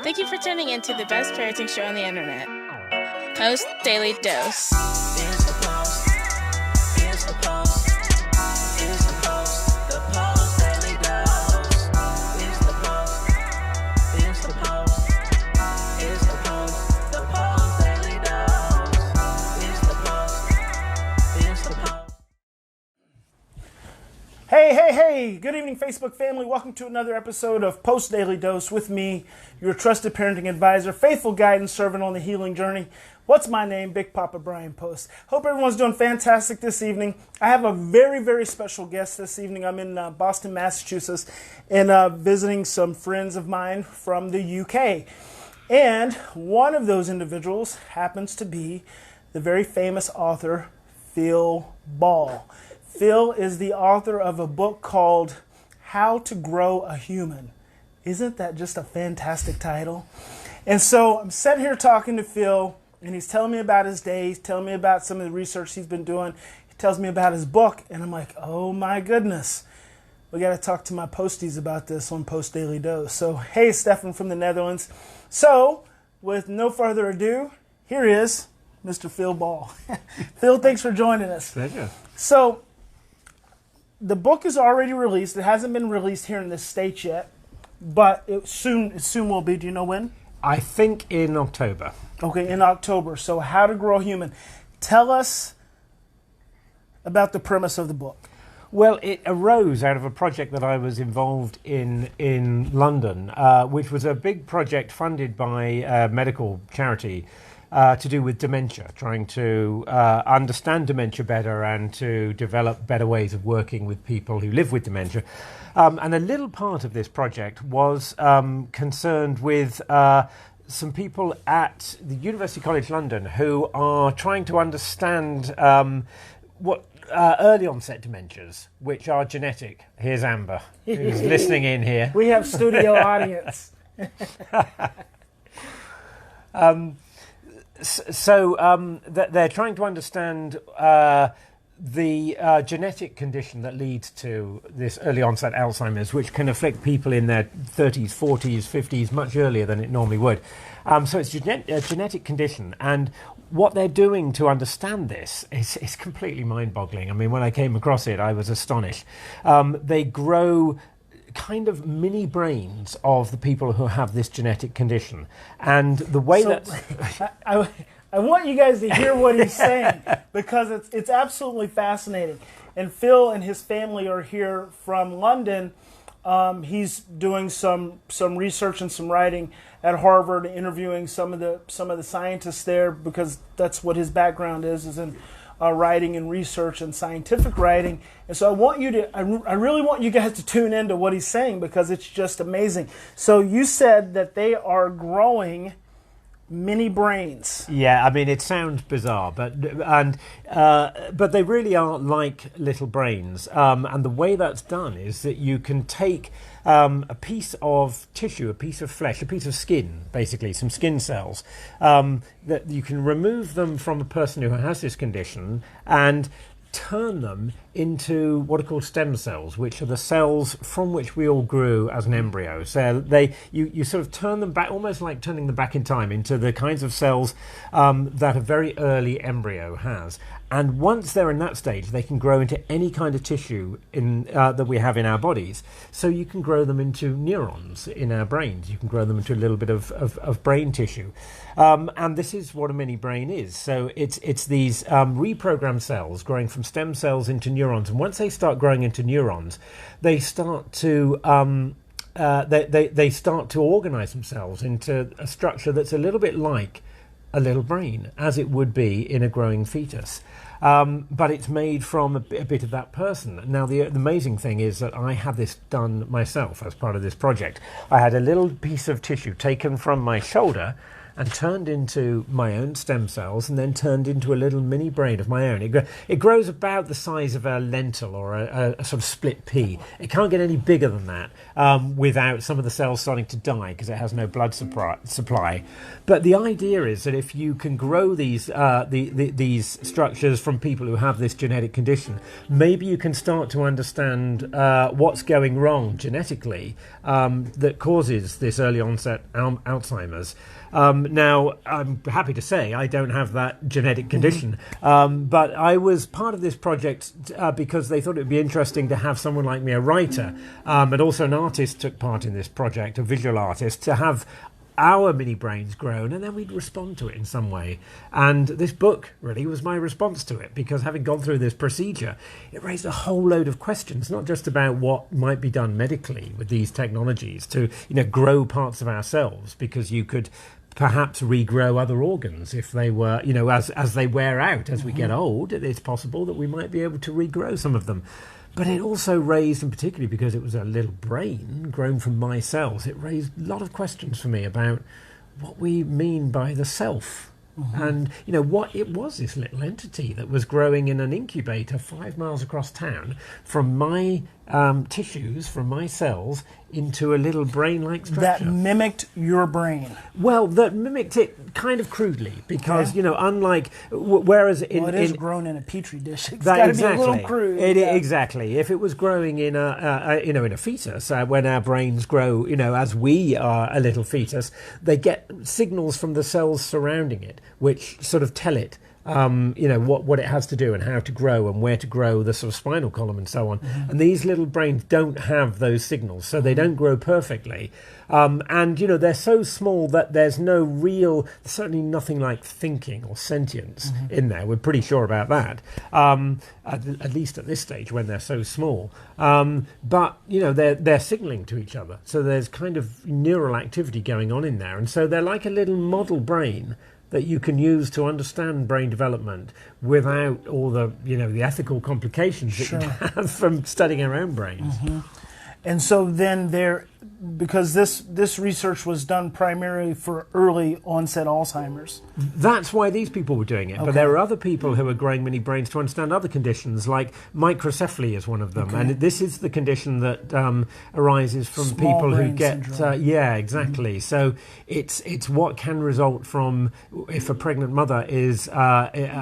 Thank you for tuning in to the best parenting show on the internet, Post Daily Dose. It's the Post. It's the Post. It's the Post. The Post Daily Dose. It's the Post. It's the Post. It's the Post. The Post Daily Dose. It's the Post. It's the Post. Hey, good evening, Facebook family. Welcome to another episode of Post Daily Dose with me, your trusted parenting advisor, faithful guide and servant on the healing journey. What's my name? Big Papa Brian+Post. Hope everyone's doing fantastic this evening. I have a very, very special guest this evening. I'm in Boston, Massachusetts, and visiting some friends of mine from the UK. And one of those individuals happens to be the very famous author, Phil Ball. Phil is the author of a book called How to Grow a Human. Isn't that just a fantastic title? And so I'm sitting here talking to Phil, and he's telling me about his day. He's telling me about some of the research he's been doing. He tells me about his book, and I'm like, oh my goodness. We got to talk to my posties about this on Post Daily Dose. So, hey, Stefan from the Netherlands. So, with no further ado, here is Mr. Phil Ball. Phil, thanks for joining us. Pleasure. So, the book is already released. It hasn't been released here in the States yet, but it soon will be. Do you know when? I think in October. Okay, in October. So How to Grow a Human. Tell us about the premise of the book. Well, it arose out of a project that I was involved in London, which was a big project funded by a medical charity to do with dementia, trying to understand dementia better and to develop better ways of working with people who live with dementia. And a little part of this project was concerned with some people at the University College London who are trying to understand what early onset dementias, which are genetic. Here's Amber, who's listening in here. We have studio audience. So they're trying to understand the genetic condition that leads to this early onset Alzheimer's, which can afflict people in their 30s, 40s, 50s, much earlier than it normally would. So it's a genetic condition, and what they're doing to understand this is completely mind-boggling. I mean, when I came across it, I was astonished. They grow kind of mini brains of the people who have this genetic condition, and the way I want you guys to hear what he's saying because it's absolutely fascinating. And Phil and his family are here from London. He's doing some research and some writing at Harvard, interviewing some of the scientists there because that's what his background is in writing and research and scientific writing. And so I really want you guys to tune into what he's saying because it's just amazing. So you said that they are growing mini brains. Yeah, I mean, it sounds bizarre, but they really are like little brains. And the way that's done is that you can take a piece of tissue, a piece of flesh, a piece of skin, basically, some skin cells, that you can remove them from a person who has this condition and turn them into what are called stem cells, which are the cells from which we all grew as an embryo. So you sort of turn them back, almost like turning them back in time, into the kinds of cells that a very early embryo has. And once they're in that stage, they can grow into any kind of tissue that we have in our bodies. So you can grow them into neurons in our brains. You can grow them into a little bit of brain tissue. And this is what a mini brain is. So it's these reprogrammed cells growing from stem cells into neurons. And once they start growing into neurons, they start to they start to organize themselves into a structure that's a little bit like a little brain, as it would be in a growing fetus. But it's made from a bit of that person. Now, the amazing thing is that I had this done myself as part of this project. I had a little piece of tissue taken from my shoulder and turned into my own stem cells and then turned into a little mini brain of my own. It grows about the size of a lentil or a sort of split pea. It can't get any bigger than that without some of the cells starting to die because it has no blood supply. But the idea is that if you can grow these structures from people who have this genetic condition, maybe you can start to understand what's going wrong genetically that causes this early onset Alzheimer's. Now, I'm happy to say I don't have that genetic condition, but I was part of this project because they thought it would be interesting to have someone like me, a writer, and also an artist took part in this project, a visual artist, to have our mini brains grown, and then we'd respond to it in some way. And this book really was my response to it, because having gone through this procedure, it raised a whole load of questions, not just about what might be done medically with these technologies to, grow parts of ourselves, because you could perhaps regrow other organs if they were, as they wear out, as we get old, it's possible that we might be able to regrow some of them. But it also raised, and particularly because it was a little brain grown from my cells, it raised a lot of questions for me about what we mean by the self. And, what it was, this little entity that was growing in an incubator 5 miles across town from my tissues, from my cells, into a little brain-like structure. That mimicked your brain. Well, that mimicked it kind of crudely, because, unlike, whereas in... Well, it is grown in a petri dish. It's got to be a little crude. Exactly. If it was growing in in a fetus, when our brains grow, as we are a little fetus, they get signals from the cells surrounding it, which sort of tell it what it has to do and how to grow and where to grow the sort of spinal column and so on. And these little brains don't have those signals, so they don't grow perfectly. And they're so small that there's certainly nothing like thinking or sentience in there. We're pretty sure about that, at least at this stage when they're so small. But they're signaling to each other, so there's kind of neural activity going on in there, and so they're like a little model brain that you can use to understand brain development without all the the ethical complications that you have from studying our own brains. And so then because this research was done primarily for early onset Alzheimer's. That's why these people were doing it. Okay. But there are other people who are growing mini brains to understand other conditions, like microcephaly is one of them. Okay. And this is the condition that arises from Small people who get... syndrome. So it's what can result from if a pregnant mother is catches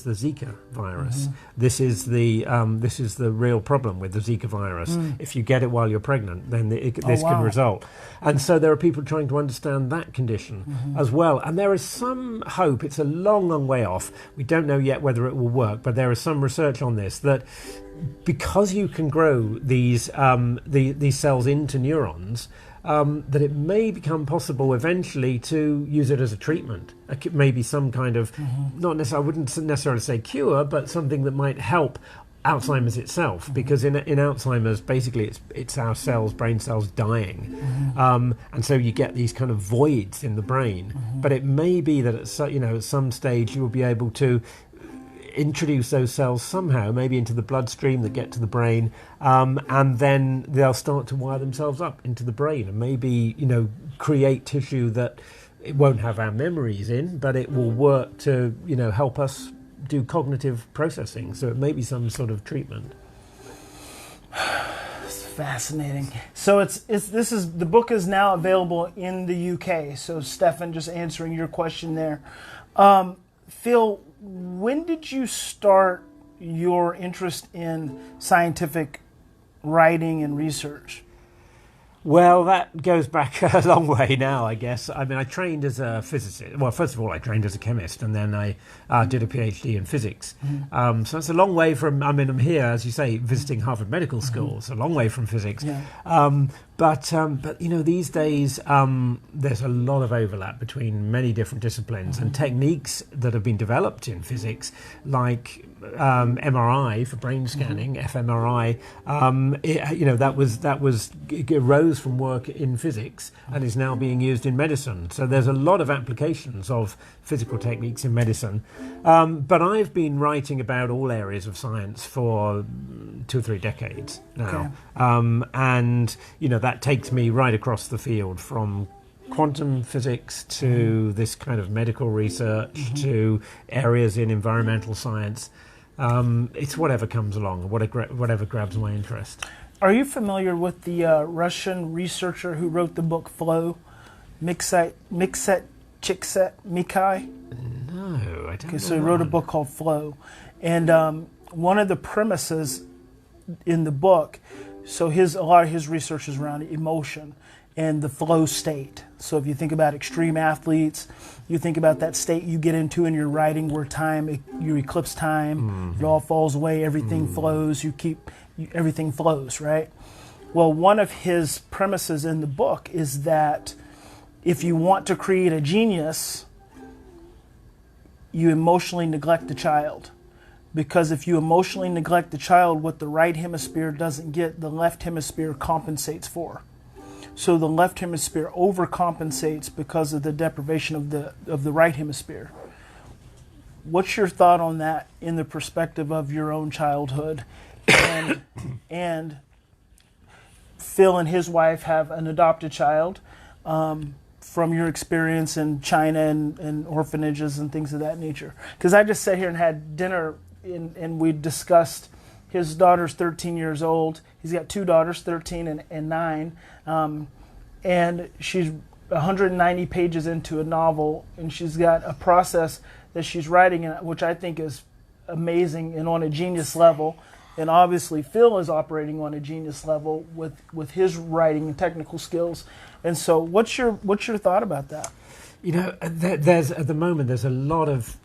the Zika virus. This is the real problem with the Zika virus. If you get it while you're pregnant, then this can result. And so there are people trying to understand that condition as well. And there is some hope. It's a long, long way off. We don't know yet whether it will work, but there is some research on this that because you can grow these cells into neurons, that it may become possible eventually to use it as a treatment. Maybe some kind of, I wouldn't necessarily say cure, but something that might help Alzheimer's itself, because in Alzheimer's, basically it's our cells, brain cells, dying, and so you get these kind of voids in the brain. But it may be that at some stage you will be able to introduce those cells somehow, maybe into the bloodstream that get to the brain, and then they'll start to wire themselves up into the brain, and maybe create tissue that it won't have our memories in, but it will work to help us do cognitive processing. So it may be some sort of treatment. It's fascinating. So the book is now available in the UK. So Stefan, just answering your question there. Phil, when did you start your interest in scientific writing and research? Well, that goes back a long way now, I guess. I mean, I trained as a physicist. Well, first of all, I trained as a chemist, and then I did a PhD in physics. So it's a long way from, I'm here, as you say, visiting Harvard Medical School. It's a long way from physics. Yeah. But these days, there's a lot of overlap between many different disciplines and techniques that have been developed in physics, like MRI for brain scanning, fMRI. It arose from work in physics and is now being used in medicine. So there's a lot of applications of physical techniques in medicine. But I've been writing about all areas of science for 2 or 3 decades now. Okay. And that takes me right across the field, from quantum physics to this kind of medical research to areas in environmental science. It's whatever comes along, whatever grabs my interest. Are you familiar with the Russian researcher who wrote the book Flow, Mikhail? No, I don't know. So he wrote a book called Flow. And one of the premises in the book, so a lot of his research is around emotion and the flow state. So if you think about extreme athletes, you think about that state you get into in your writing where you eclipse time, it all falls away, everything flows, everything flows, right? Well, one of his premises in the book is that if you want to create a genius, you emotionally neglect the child. Because if you emotionally neglect the child, what the right hemisphere doesn't get, the left hemisphere compensates for. So the left hemisphere overcompensates because of the deprivation of the right hemisphere. What's your thought on that in the perspective of your own childhood? And Phil and his wife have an adopted child. From your experience in China and orphanages and things of that nature. Because I just sat here and had dinner and we discussed his daughter's 13 years old. He's got two daughters, 13 and 9. And she's 190 pages into a novel, and she's got a process that she's writing, which I think is amazing and on a genius level. And obviously Phil is operating on a genius level with his writing and technical skills. And so what's your thought about that? There's at the moment there's a lot of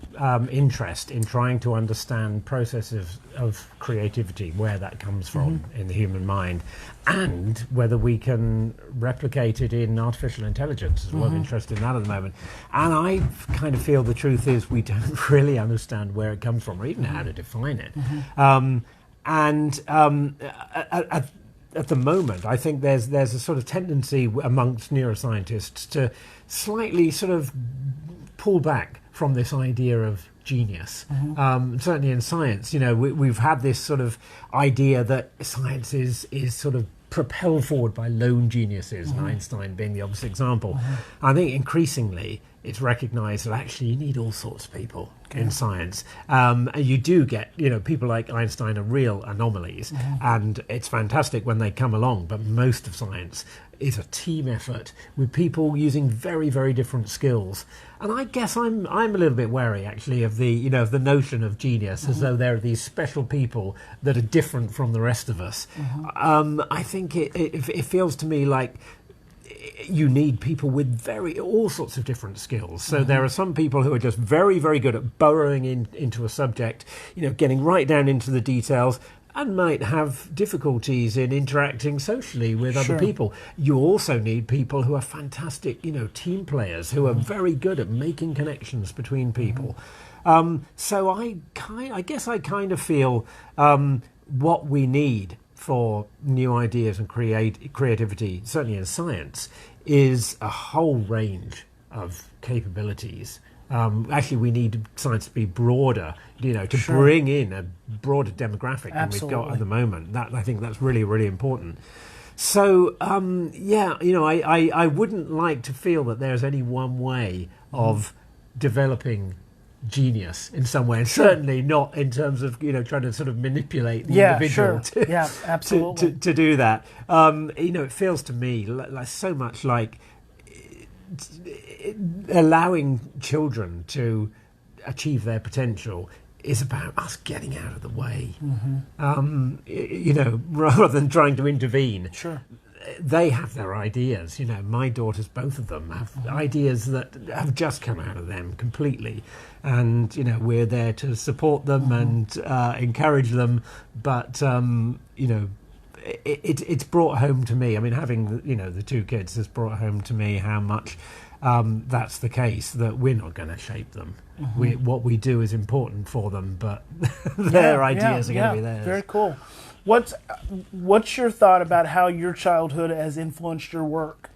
interest in trying to understand processes of creativity, where that comes from in the human mind, and whether we can replicate it in artificial intelligence. There's a lot of interest in that at the moment. And I kind of feel the truth is we don't really understand where it comes from or even how to define it. At the moment, I think there's a sort of tendency amongst neuroscientists to slightly sort of pull back from this idea of genius. Certainly in science, we've had this sort of idea that science is sort of propelled forward by lone geniuses, and Einstein being the obvious example. I think increasingly it's recognised that actually you need all sorts of people in science. And you do get, people like Einstein are real anomalies, and it's fantastic when they come along, but most of science is a team effort with people using very, very different skills. And I guess I'm a little bit wary actually of the of the notion of genius as though there are these special people that are different from the rest of us. I think it feels to me like you need people with all sorts of different skills. So there are some people who are just very, very good at burrowing into a subject, getting right down into the details, and might have difficulties in interacting socially with other people. You also need people who are fantastic, team players, who are very good at making connections between people. So I guess I kind of feel what we need for new ideas and creativity, certainly in science, is a whole range of capabilities. Actually, we need science to be broader, to bring in a broader demographic than we've got at the moment. I think that's really, really important. So, I wouldn't like to feel that there's any one way of developing genius in some way, and certainly not in terms of trying to sort of manipulate the individual to do that. It feels to me like so much like allowing children to achieve their potential is about us getting out of the way, rather than trying to intervene. They have their ideas. My daughters, both of them, have ideas that have just come out of them completely, and we're there to support them and encourage them. But it's brought home to me. I mean, having the two kids has brought home to me how much that's the case. That we're not going to shape them. What we do is important for them, but their ideas are going to be theirs. Very cool. What's your thought about how your childhood has influenced your work?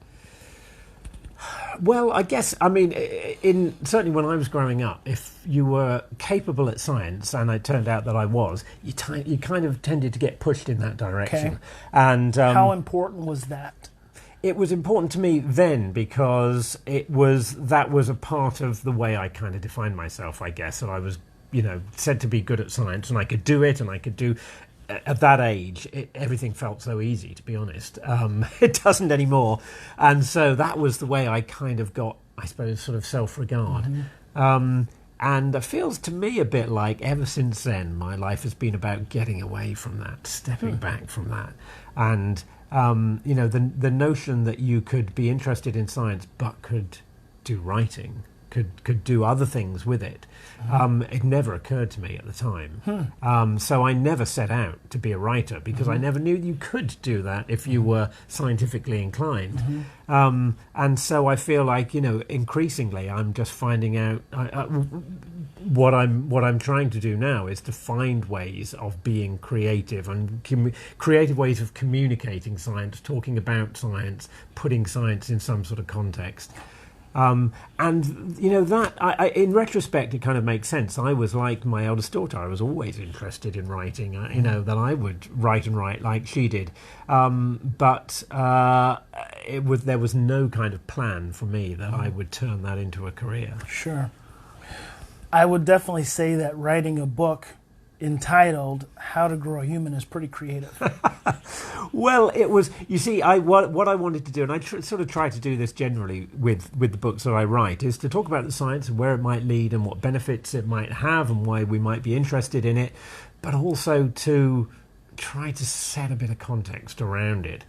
Well, I guess, certainly when I was growing up, if you were capable at science, and it turned out that I was, you kind of tended to get pushed in that direction. Okay. And how important was that? it was important to me then because that was a part of the way I kind of defined myself, I guess. And I was, said to be good at science, and I could do it, and I could do. At that age, everything felt so easy, to be honest. It doesn't anymore. And so that was the way I kind of got, I suppose, sort of self-regard. And it feels to me a bit like ever since then, my life has been about getting away from that, stepping back from that. And, the notion that you could be interested in science but could do writing, could do other things with it. It never occurred to me at the time. So I never set out to be a writer because I never knew you could do that if you were scientifically inclined. And so I feel like, increasingly I'm just finding out what I'm trying to do now is to find ways of being creative and creative ways of communicating science, talking about science, putting science in some sort of context. And that in retrospect, it kind of makes sense. I was like my eldest daughter. I was always interested in writing, that I would write like she did. But there was no kind of plan for me that I would turn that into a career. Sure. I would definitely say that writing a book entitled "How to Grow a Human" is pretty creative. Well, it was. You see, what I wanted to do, and I sort of try to do this generally with the books that I write, is to talk about the science and where it might lead and what benefits it might have and why we might be interested in it, but also to try to set a bit of context around it,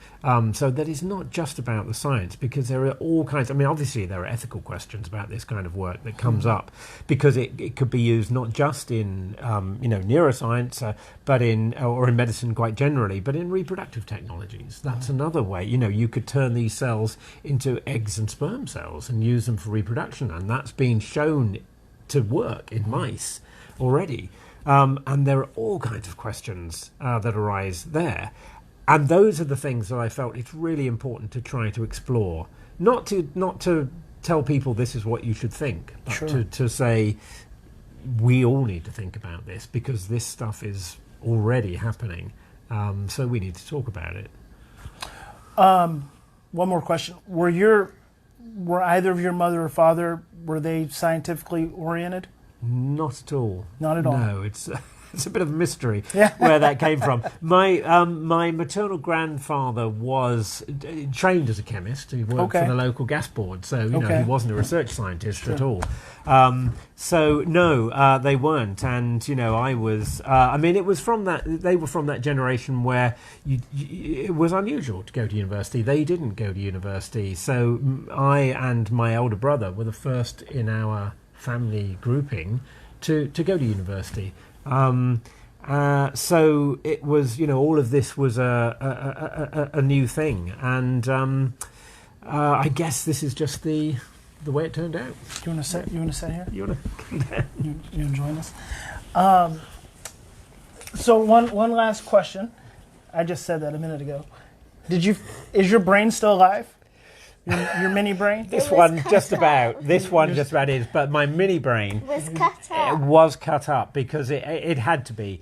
so that it's not just about the science, because there are all kinds. I mean, obviously there are ethical questions about this kind of work that comes up, because it could be used not just in neuroscience, but in medicine quite generally, but in reproductive technologies. That's another way. You could turn these cells into eggs and sperm cells and use them for reproduction, and that's been shown to work in mice already. And there are all kinds of questions that arise there. And those are the things that I felt it's really important to try to explore. Not to tell people this is what you should think, but Sure. to say we all need to think about this because this stuff is already happening. So we need to talk about it. One more question. Were either of your mother or father, were they scientifically oriented? Not at all. Not at all? No, it's a bit of a mystery where that came from. My maternal grandfather was trained as a chemist. He worked for the local gas board, so he wasn't a research scientist at all. So no, they weren't, and I was. It was from that. They were from that generation where it was unusual to go to university. They didn't go to university, so I and my older brother were the first in our family grouping to go to university. So it was, all of this was a new thing, and I guess this is just the way it turned out. You want to sit here? You want to? You enjoying this? So one last question. I just said that a minute ago. Is your brain still alive? Your mini brain? This one just about is, but my mini brain was cut up because it had to be.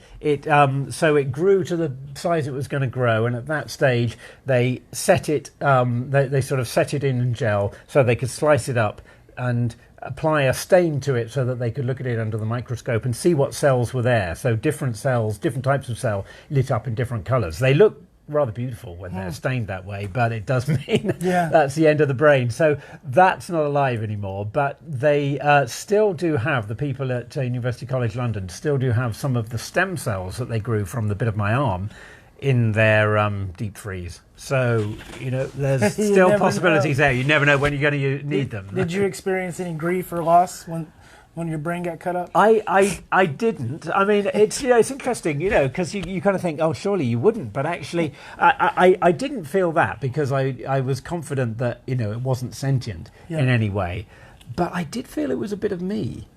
So it grew to the size it was going to grow, and at that stage they set it. They sort of set it in gel so they could slice it up and apply a stain to it so that they could look at it under the microscope and see what cells were there. So different cells, different types of cell lit up in different colours. They look rather beautiful when they're stained that way, but it does mean that's the end of the brain. So that's not alive anymore, but they still do have, the people at University College London still do have some of the stem cells that they grew from the bit of my arm in their deep freeze. So, there's still possibilities there. You never know when you're going to need them. Did you experience any grief or loss when your brain got cut up? I didn't. I mean, it's interesting, because you kind of think, oh, surely you wouldn't. But actually, I didn't feel that because I was confident that, it wasn't sentient in any way. But I did feel it was a bit of me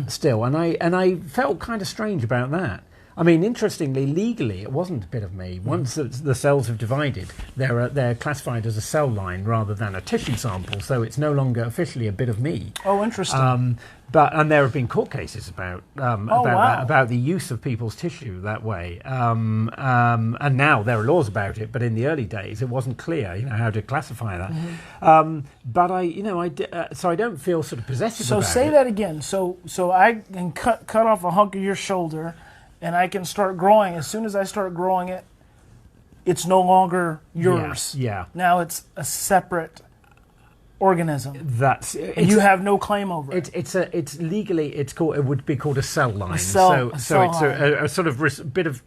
still. And I felt kind of strange about that. I mean, interestingly, legally, it wasn't a bit of me. Once the cells have divided, they're classified as a cell line rather than a tissue sample, so it's no longer officially a bit of me. Oh, interesting. And there have been court cases about wow. that, about the use of people's tissue that way. And now there are laws about it, but in the early days it wasn't clear, how to classify that. But so I don't feel sort of possessive about it. So say that again. So I can cut off a hunk of your shoulder, and I can start growing. As soon as I start growing it, it's no longer yours. Yeah. Now it's a separate organism. You have no claim over it. It's legally it would be called a cell line. A cell it's line. a sort of bit of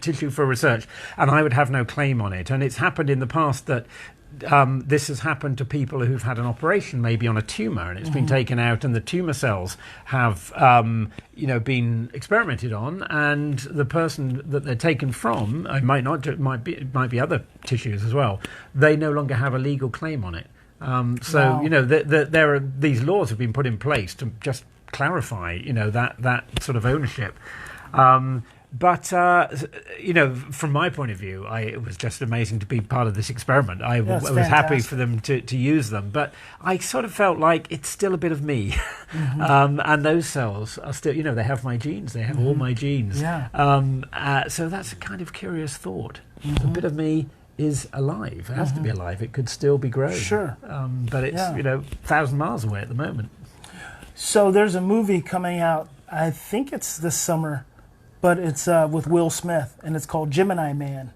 tissue for research, and I would have no claim on it. And it's happened in the past that this has happened to people who've had an operation, maybe on a tumor, and it's been taken out, and the tumor cells have been experimented on, and the person that they're taken from, it might be other tissues as well, they no longer have a legal claim on it. Wow. There are these laws have been put in place to just clarify, that sort of ownership. But from my point of view, it was just amazing to be part of this experiment. I was happy for them to use them, but I sort of felt like it's still a bit of me. And those cells are still, they have my genes. They have all my genes. Yeah. So that's a kind of curious thought. A bit of me is alive. It has to be alive. It could still be growing. Sure. But it's 1,000 miles away at the moment. So there's a movie coming out, I think it's this summer, but it's with Will Smith, and it's called Gemini Man.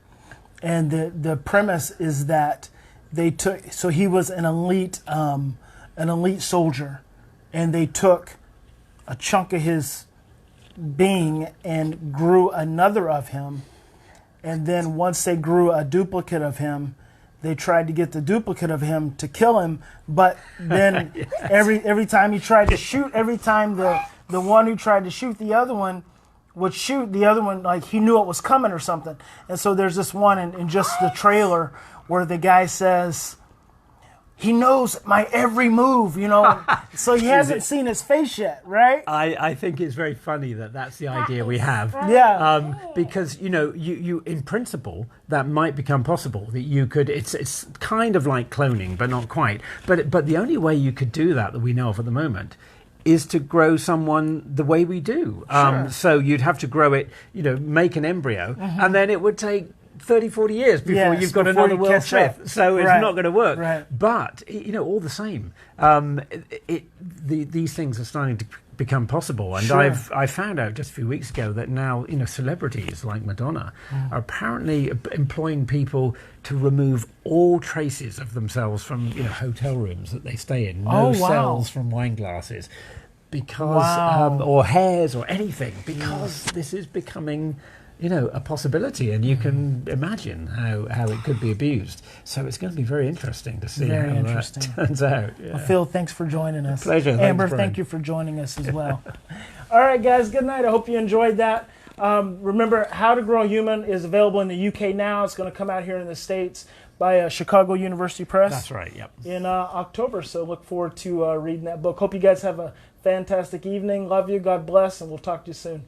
And the premise is that he was an elite soldier, and they took a chunk of his being and grew another of him. And then once they grew a duplicate of him, they tried to get the duplicate of him to kill him. But then every time he tried to shoot, every time the one who tried to shoot the other one would shoot the other one, like he knew it was coming or something. And so there's this one in just the trailer where the guy says, he knows my every move, So he hasn't seen his face yet, right? I think it's very funny that's the idea we have. Yeah. Because, you in principle, that might become possible. That you could, it's kind of like cloning, but not quite. But the only way you could do that we know of at the moment is to grow someone the way we do. Sure. So you'd have to grow it, make an embryo, and then it would take 30, 40 years before you've got another Will Smith. So it's not going to work. Right. But, all the same, these things are starting to become possible. And Sure. I found out just a few weeks ago that now, celebrities like Madonna are apparently employing people to remove all traces of themselves from, hotel rooms that they stay in. No cells from wine glasses. Because, or hairs or anything. Because this is becoming a possibility, and you can imagine how it could be abused. So it's going to be very interesting to see how that turns out. Yeah. Well, Phil, thanks for joining us. Pleasure. Amber, Thanks, thank you for joining us as well. All right, guys, good night. I hope you enjoyed that. Remember, How to Grow a Human is available in the UK now. It's going to come out here in the States by Chicago University Press. That's right, yep. In October, so look forward to reading that book. Hope you guys have a fantastic evening. Love you. God bless, and we'll talk to you soon.